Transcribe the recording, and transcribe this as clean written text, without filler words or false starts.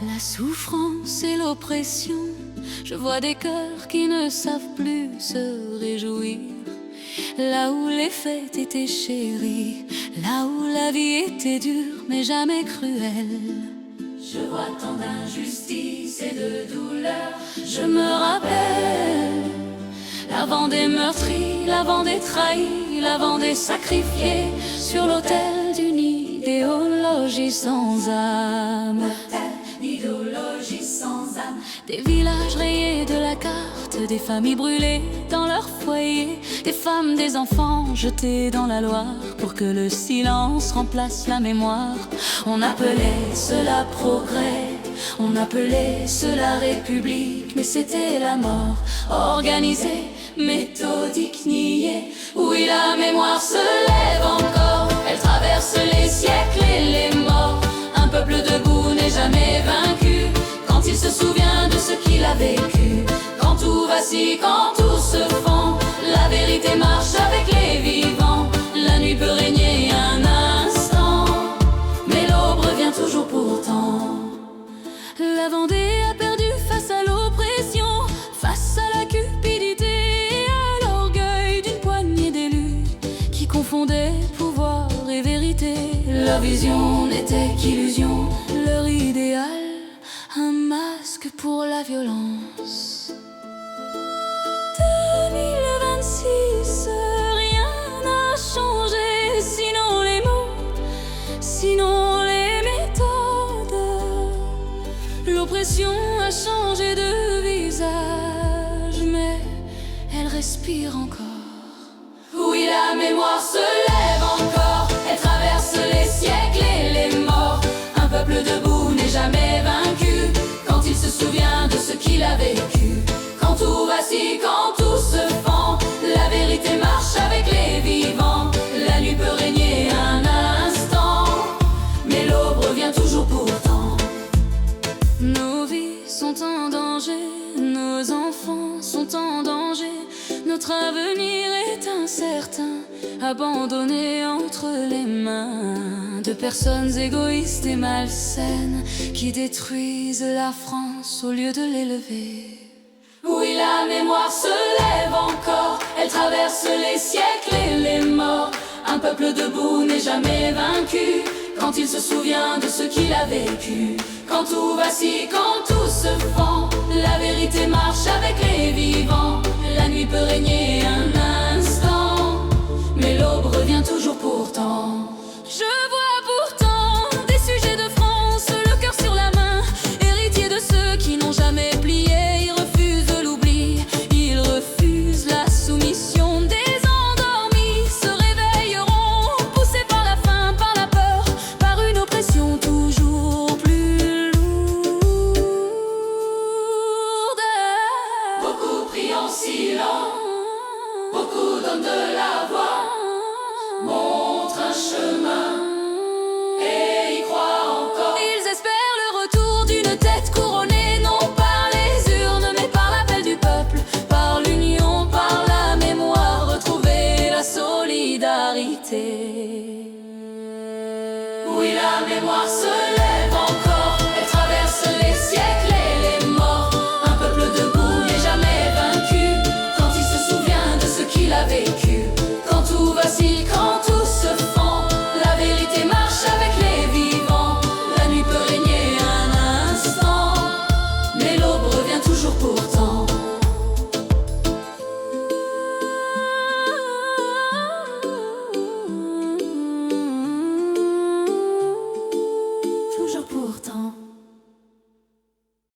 La souffrance et l'oppression, je vois des cœurs qui ne savent plus se réjouir. Là où les fêtes étaient chéries, là où la vie était dure mais jamais cruelle. Je vois tant d'injustice et de douleur, je me rappelle la Vendée meurtrie, la Vendée trahie, la Vendée sacrifiée sur l'autel d'une idéologie sans âme. Idéologie sans âme. Des villages rayés de la carte, des familles brûlées dans leur foyer, des femmes, des enfants jetés dans la Loire pour que le silence remplace la mémoire. On appelait cela progrès, on appelait cela république, mais c'était la mort organisée, méthodique, niée. Oui, la mémoire se lève encore, elle traverse les siècles et les morts. Un peuple debout n'est jamais vaincu quand il se souvient de ce qu'il a vécu. Quand tout vacille, quand tout se fond, la vérité marche avec les vivants. La nuit peut régner un instant, mais l'aube revient toujours pourtant. La Vendée a perdu face à l'oppression, face à la cupidité et à l'orgueil d'une poignée d'élus qui confondaient pouvoir et vérité. Leur vision n'était qu'illusion, leur idéal, un masque pour la violence. 2026, rien n'a changé, sinon les mots, sinon les méthodes. L'oppression a changé de visage, mais elle respire encore. Oui, la mémoire se lève encore, elle traverse les siècles et les morts. Un peuple debout n'est jamais vaincu quand il se souvient de ce qu'il a vécu. Quand tout vacille, quand tout se fend, la vérité marche avec les vivants. La nuit peut régner un instant, mais l'aube revient toujours pourtant. Nos vies sont en danger, nos enfants sont en danger. Notre avenir est incertain, abandonné entre les mains de personnes égoïstes et malsaines qui détruisent la France au lieu de l'élever. Oui, la mémoire se lève encore, elle traverse les siècles et les morts. Un peuple debout n'est jamais vaincu quand il se souvient de ce qu'il a vécu. Quand tout vacille, quand tout se fend, la vérité marche avec les vivants. La nuit peut régner un instant, mais l'aube revient toujours pourtant. Je